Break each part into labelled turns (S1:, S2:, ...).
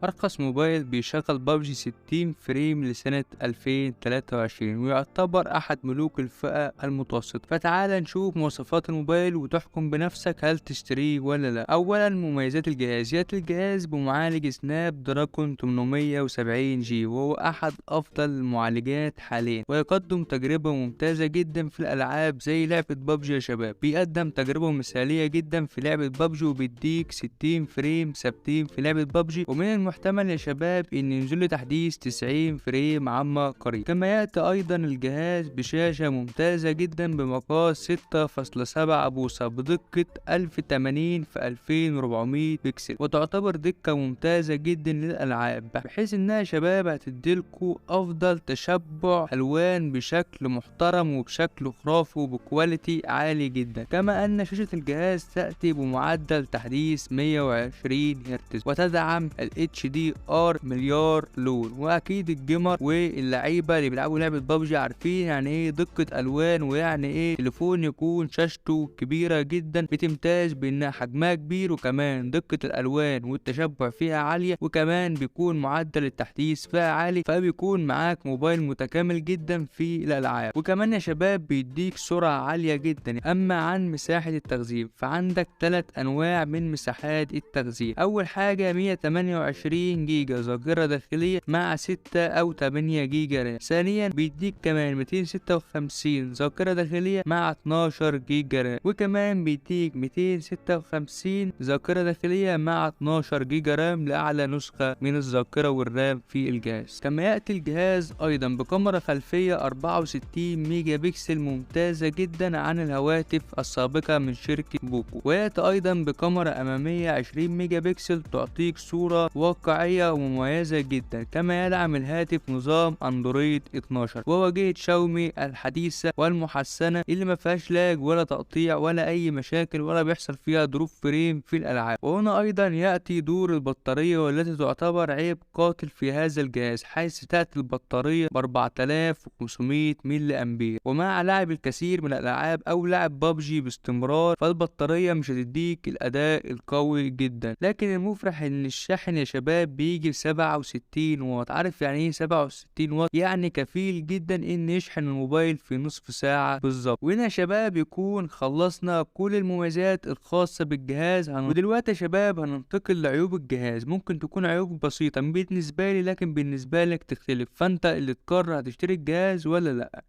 S1: أرخص موبايل بيشغل بابجي 60 فريم لسنة 2023 ويعتبر أحد ملوك الفئة المتوسطة. فتعال نشوف مواصفات الموبايل وتحكم بنفسك هل تشتريه ولا لا. أولا مميزات الجهاز. يأتي الجهاز بمعالج سناب دراجون 870 جي وهو أحد أفضل المعالجات حاليا، ويقدم تجربة ممتازة جدا في الألعاب زي لعبة بابجي. يا شباب بيقدم تجربة مثالية جدا في لعبة بابجي وبيديك 60 فريم ثابتين في لعبة بابجي، ومن المحتمل يا شباب ان ينزل تحديث 90 فريم عما قريب. كما ياتي ايضا الجهاز بشاشه ممتازه جدا بمقاس 6.7 بوصه بدقه 1080 في 2400 بكسل، وتعتبر دقه ممتازه جدا للالعاب، بحيث انها يا شباب هتديلكوا افضل تشبع الوان بشكل محترم وبشكل خرافي وبكواليتي عالي جدا. كما ان شاشه الجهاز تاتي بمعدل تحديث 120 هرتز وتدعم ال HDR مليار لون. واكيد الجيمر واللعيبه اللي بيلعبوا لعبه بابجي عارفين يعني ايه دقه الوان، ويعني ايه تليفون يكون شاشته كبيره جدا بتمتاز بانها حجمها كبير، وكمان دقه الالوان والتشبع فيها عاليه، وكمان بيكون معدل التحديث فيها عالي، فبيكون معاك موبايل متكامل جدا في الالعاب. وكمان يا شباب بيديك سرعه عاليه جدا. اما عن مساحه التخزين فعندك 3 انواع من مساحات التخزين. اول حاجه 128 جيجا ذاكرة داخلية مع 6 أو 8 جيجا رام. ثانيا بيديك كمان 256 ذاكرة داخلية مع 12 جيجا رام، وكمان بيديك 256 ذاكرة داخلية مع 12 جيجا رام لأعلى نسخة من الذاكرة والرام في الجهاز. كما يأتي الجهاز أيضا بكاميرا خلفية 64 ميجا بكسل ممتازة جدا عن الهواتف السابقة من شركة بوكو، ويأتي أيضا بكاميرا أمامية 20 ميجا بكسل تعطيك صورة واقعية ومميزة جدا. كما يدعم الهاتف نظام اندرويد 12 وواجهة شاومي الحديثة والمحسنة اللي ما فيهاش لاج ولا تقطيع ولا اي مشاكل ولا بيحصل فيها دروب فريم في الالعاب. وهنا ايضا ياتي دور البطارية والتي تعتبر عيب قاتل في هذا الجهاز، حيث تاتي البطارية ب 4500 ملي امبير، ومع لعب الكثير من الالعاب او لعب بابجي باستمرار فالبطارية مش هتديك الاداء القوي جدا. لكن المفرح ان الشاحن يا شباب بيجي ب 67 واط. عارف يعني ايه 67 واط؟ يعني كفيل جدا ان يشحن الموبايل في نصف ساعة بالظبط. وهنا يا شباب يكون خلصنا كل المميزات الخاصة بالجهاز. ودلوقتي يا شباب هننتقل لعيوب الجهاز. ممكن تكون عيوب بسيطة بالنسبة لي لكن بالنسبة لك تختلف، فانت اللي تقرر هتشتري الجهاز ولا لا.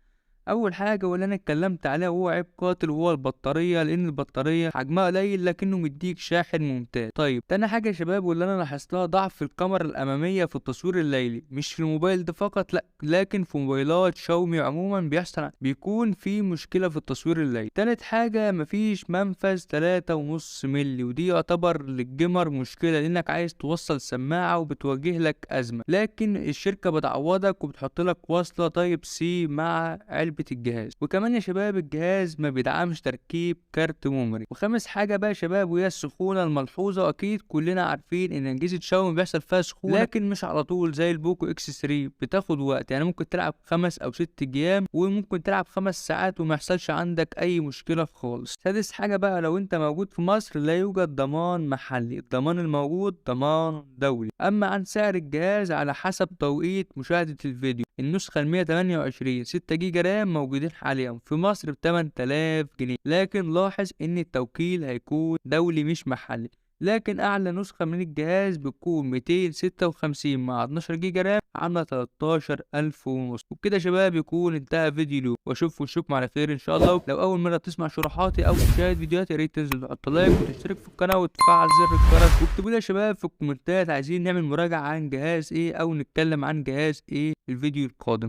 S1: اول حاجه واللي انا اتكلمت عليها وهو عيب قاتل وهو البطاريه، لان البطاريه حجمها قليل لكنه مديك شاحن ممتاز. طيب تاني حاجه يا شباب واللي انا لاحظتها ضعف في الكاميرا الاماميه في التصوير الليلي، مش في الموبايل ده فقط لا لكن في موبايلات شاومي عموما بيكون في مشكله في التصوير الليلي. تالت حاجه مفيش منفذ 3.5 مللي، ودي يعتبر للجيمر مشكله لانك عايز توصل سماعه وبتواجه لك ازمه، لكن الشركه بتعوضك وبتحط لك وصله تايب سي مع علبة الجهاز. وكمان يا شباب الجهاز ما بيدعمش تركيب كارت ميموري. وخامس حاجه بقى يا شباب وهي السخونه الملحوظه. اكيد كلنا عارفين ان اجهزه شاومي بيحصل فيها سخونه لكن مش على طول زي البوكو اكس 3، بتاخد وقت، يعني ممكن تلعب 5 أو 6 ايام وممكن تلعب 5 ساعات وما يحصلش عندك اي مشكله خالص. سادس حاجه بقى لو انت موجود في مصر لا يوجد ضمان محلي، الضمان الموجود ضمان دولي. اما عن سعر الجهاز على حسب توقيت مشاهده الفيديو، النسخه ال 128 6 جيجا رام موجودين حاليا في مصر ب 8000 جنيه، لكن لاحظ ان التوكيل هيكون دولي مش محلي. لكن اعلى نسخة من الجهاز بتكون 256 مع 12 جيجا رام عاملة 13000 ونص. وبكده يا شباب يكون انتهى فيديو اليوم، واشوفكم على خير ان شاء الله. لو اول مرة تسمع شروحاتي او تشاهد فيديوهاتي يا ريت تنزل تحط لايك وتشترك في القناة وتفعل زر الجرس، واكتبوا لي يا شباب في الكومنتات عايزين نعمل مراجعة عن جهاز ايه او نتكلم عن جهاز ايه الفيديو القادم.